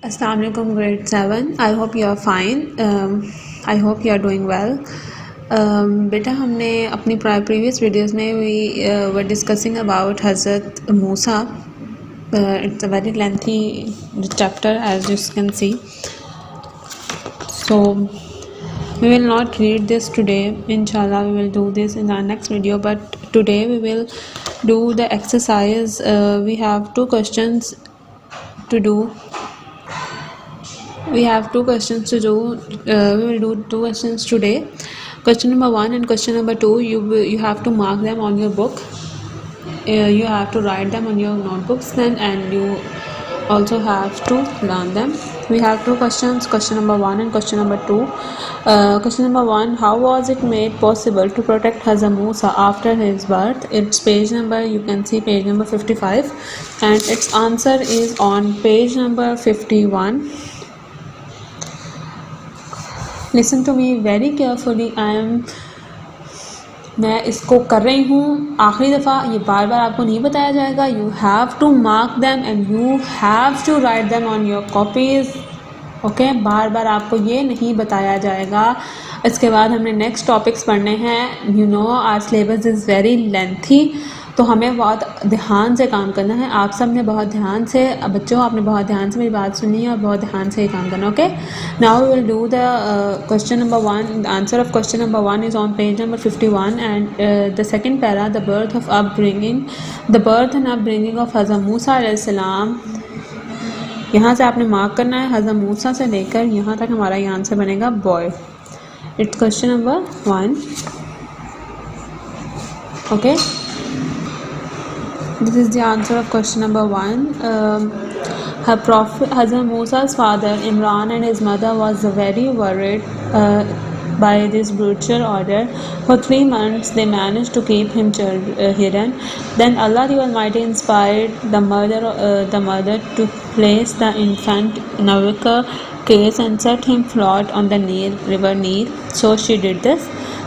Assalamu alaikum grade 7. I hope you are fine. I hope you are doing well. बेटा हमने अपनी previous videos में we were discussing about Hazrat Musa. It's a very lengthy chapter as you can see. So we will not read this today. Inshallah we will do this in our next video. But today we will do the exercise. We have two questions to do. We have two questions to do. We will do two questions today. Question number 1 and question number 2. You have to mark them on your book. You have to write them on your notebooks then, and you also have to learn them. We have two questions. Question number 1 and question number 2. Question number 1. How was it made possible to protect Hazrat Musa after his birth? It's page number, you can see page number 55, and its answer is on page number 51. Listen to me very carefully. मैं इसको कर रही हूँ आखिरी दफ़ा. ये बार बार आपको नहीं बताया जाएगा. You have to mark them and you have to write them on your copies. Okay, बार बार आपको ये नहीं बताया जाएगा. इसके बाद हमने नेक्स्ट टॉपिक्स पढ़ने हैं. You know our syllabus is very lengthy, तो हमें बहुत ध्यान से काम करना है. आप सब ने बहुत ध्यान से, बच्चों आपने बहुत ध्यान से मेरी बात सुनी है और बहुत ध्यान से ये काम करना. Okay, now we will do the question number 1. The answer of question number 1 is on page number 51 and the second para, the birth of upbringing. The birth and upbringing of Hazrat Musa अलैहिस्सलाम. यहाँ से आपने मार्क करना है. हज़रत मूसा से लेकर यहाँ तक हमारा ये आंसर बनेगा boy. It's question number 1. Okay, this is the answer of question number 1. Her prophet Hazrat Musa's father Imran and his mother was very worried by this brutal order. For 3 months they managed to keep him hidden. Then Allah the Almighty inspired the mother to place the infant in a wicker case and set him float on the river Nile. So she did this.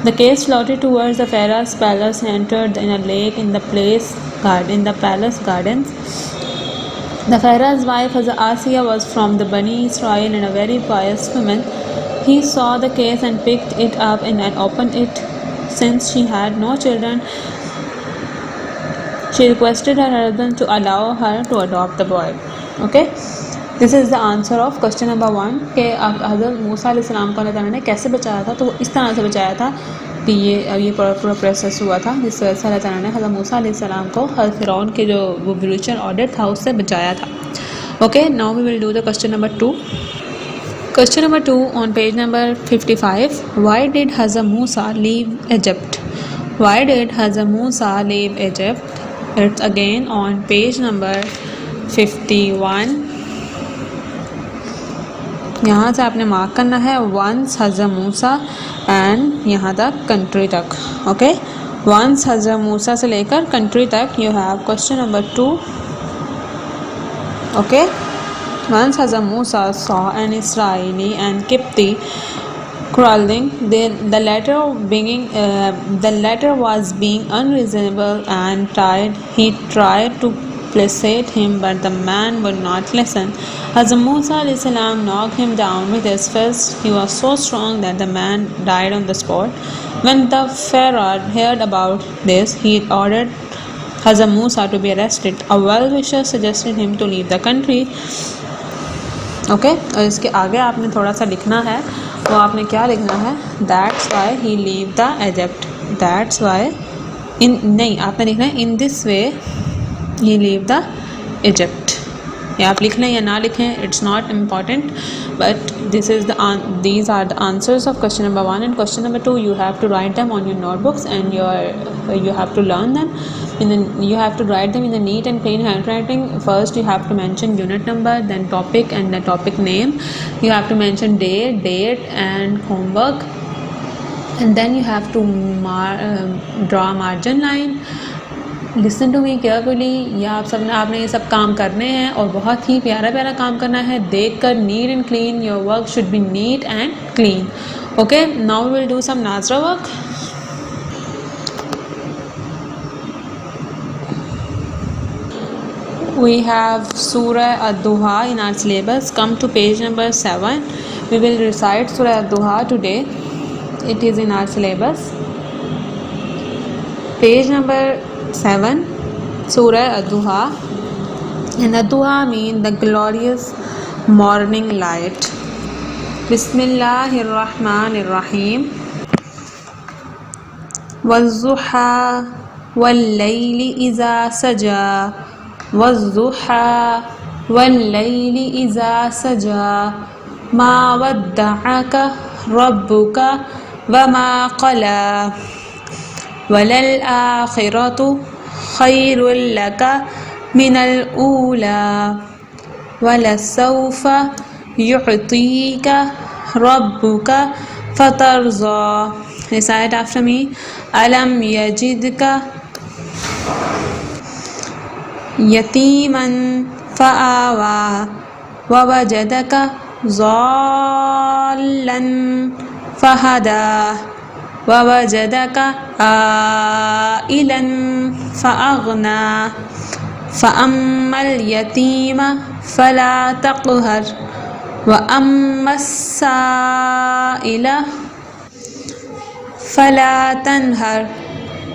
The case floated towards the Pharaoh's palace and entered in a lake in the palace gardens. The Pharaoh's wife Asiya was from the Bani Israel and a very pious woman. He saw the case and picked it up and opened it. Since she had no children, she requested her husband to allow her to adopt the boy. Okay, this is the answer of question number 1 के हज़रत मूसा अलैहिस्सलाम को अल्लाह ताला ने कैसे बचाया था. तो वो इस तरह से बचाया था कि ये पूरा प्रोसेस हुआ था, जिस वजह से अल्लाह ताला ने हज़रत मूसा अलैहिस्सलाम को फ़िरौन के जो वो ब्रूचर ऑर्डर था उससे बचाया था. Okay, now we will do the question number 2. Question number 2 on page number 55. Why did Hazrat Musa leave Egypt? Why did Hazrat Musa leave Egypt? It's again on page number 51. यहाँ से आपने मार्क करना है वंस हज़रत मूसा एंड यहाँ तक कंट्री तक. Okay, once Hazrat मूसा से लेकर कंट्री तक you have question number 2. Okay, once Hazrat Musa saw an Israeli and Qibti quarreling. The latter was being unreasonable and tired. He tried to placate him, but the man would not listen. Hazrat Musa alayhi knocked him down with his fist. He was so strong that the man died on the spot. When the Pharaoh heard about this, he ordered Hazrat Musa to be arrested. A well-wisher suggested him to leave the country. Okay, और इसके आगे आपने थोड़ा सा लिखना है. वो आपने क्या लिखना है? That's why he leave the Egypt. That's why नहीं, आपने लिखना है in this way he leave the Egypt. या आप लिख लें या ना लिखें, it's not important, but these are the answers of question number 1 and question number 2. You have to write them on your notebooks and you have to learn them. You have to write them in the neat and plain handwriting. First you have to mention unit number, then topic and the topic name. You have to mention date and homework, and then you have to draw a margin line. Listen to me carefully. ये आपने ये सब काम करने हैं और बहुत ही प्यारा प्यारा काम करना है. देख कर neat and clean. Your work should be neat and clean. Okay, now we will do some nazra work. We have Surah Ad-Duha in our syllabus. Come to page number 7. We will recite Surah Ad-Duha today. It is in our syllabus. Page number 7, Surah Ad-Duha. And Ad-Duha means the glorious morning light. Bismillahir Rahmanir Rahim. Waz-zuha wal-layli iza saja. والضحى والليل إذا سجى ما ودعك ربك وما قلى وللآخرة خير لك من الأولى ولسوف يعطيك ربك فترضى. Recite after me. ألم يجدك यतीमन फ़आवा ववजदक ज़ाल्लन फ़हदा ववजदक आइलन फ़अग़ना फ़अम्मल यतीम फ़ला तक़हर वअम्मस्साइल फ़ला तनहर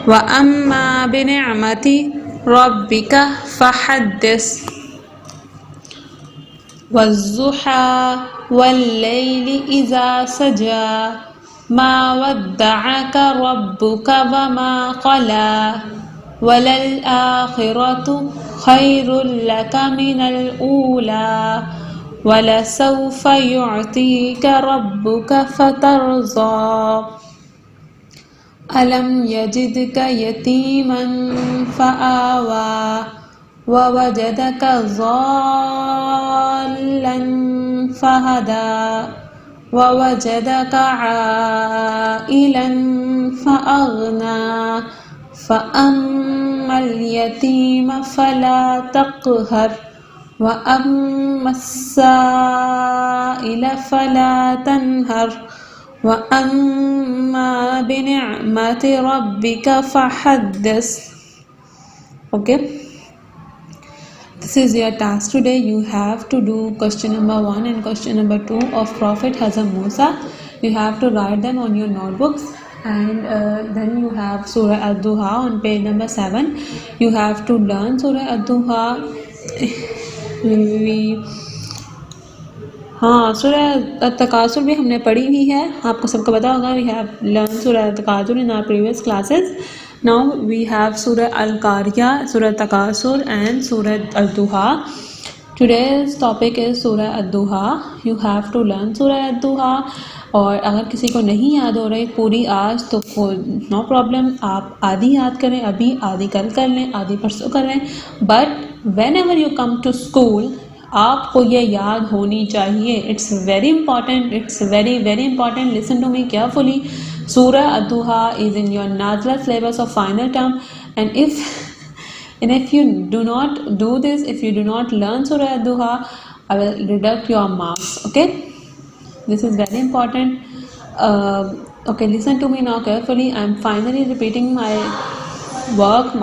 वअम्मा बिनिअमति रब्बिका फ़हद्दिस. वज़्ज़ुहा वल्लैलि इज़ा सजा मा वद्दअका रब्बुका वमा क़ला वलल आखिरतु खैरुल लका मिनल ऊला वलसौफ युअतीका रब्बुका फ़तरज़ा. अलम यजिदक यतीमन फ़आवा ववजदक ज़ाल्लन फ़हदा ववजदक आइलन फ़अग़ना फ़अम्मल यतीम फ़ला तक़हर वअम्मस्साइल फ़ला तनहर وَأَمَّا بِنِعْمَةِ رَبِّكَ فَحَدِّثْ. Okay, this is your task today. You have to do question number 1 and question number 2 of Prophet Hazrat Musa. You have to write them on your notebooks, and then you have Surah Ad-Duha on page number 7. You have to learn Surah Ad-Duha. हाँ, सूरह तकासुर भी हमने पढ़ी हुई है, आपको सबको पता होगा. We have learn Surah Takasur in our previous classes. Now we have Surah Al-Qaria, सूरह तकासुर एंड सूरह अद-दुहा. टुडेज टॉपिक इज सूरह अद-दुहा. यू हैव टू लर्न सूरह अद-दुहा. और अगर किसी को नहीं याद हो रही पूरी आज तो नो प्रॉब्लम, आप आधी याद करें अभी, आधी कल कर लें, आधी परसों कर लें. But whenever you come to school आपको ये याद होनी चाहिए. It's very important, it's very very important. Listen to me carefully. Surah Ad-Duha is in your Nazila syllabus of final term, and if you do not do this, if you do not learn Surah Ad-Duha, I will deduct your marks. Okay, this is very important. Okay, listen to me now carefully. I am finally repeating my work,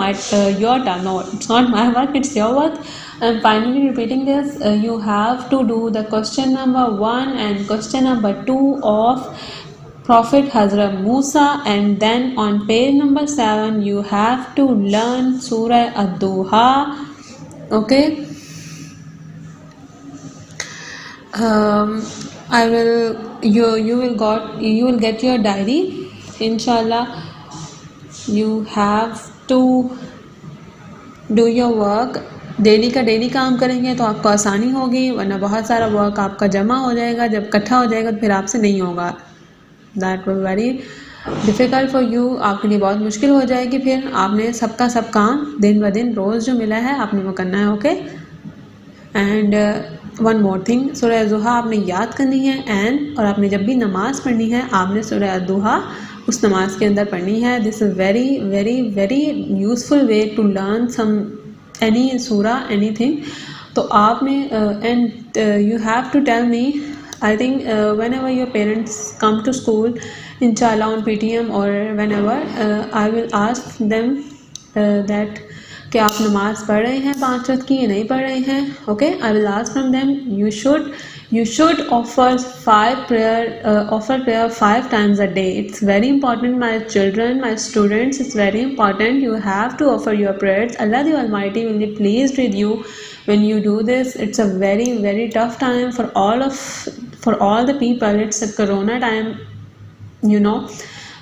your turn. No, it's not my work, it's your work. I'm finally repeating this. You have to do the question number 1 and question number 2 of Prophet Hazrat Musa, and then on page number 7 you have to learn Surah Ad-Duha. Okay, you will get your diary, inshallah. You have to do your work. Daily का daily काम करेंगे तो आपको आसानी होगी, वरना बहुत सारा वर्क आपका जमा हो जाएगा. जब इकट्ठा हो जाएगा तो फिर आपसे नहीं होगा. That will very difficult for you. आपके लिए बहुत मुश्किल हो जाएगी. फिर आपने सबका सब काम दिन ब दिन रोज़ जो मिला है आपने वो करना है. Okay, and one more thing, सूरह अद-दुहा आपने याद करनी है. एंड और आपने जब भी नमाज़ पढ़नी है आपने सूरह अद-दुहा उस नमाज के अंदर पढ़नी है. This is very very very useful way to learn some any surah anything. तो आपने and you have to tell me. I think whenever your parents come to school, inshallah on PTM or whenever, I will ask them that कि आप नमाज पढ़ रहे हैं 5 वक्त की या नहीं पढ़ रहे हैं. Okay, I will ask from them. You should offer prayer 5 times a day. It's very important, my children, my students. It's very important. You have to offer your prayers. Allah the Almighty will be pleased with you when you do this. It's a very, very tough time for all the people. It's a corona time, you know.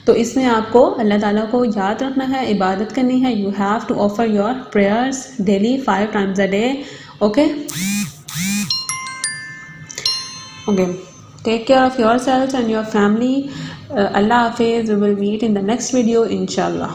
तो इसमें आपको अल्लाह ताला को याद रखना है, इबादत करनी है. You have to offer your prayers daily 5 times a day. Okay. Okay, take care of yourselves and your family. Allah Hafiz. We will meet in the next video, inshallah.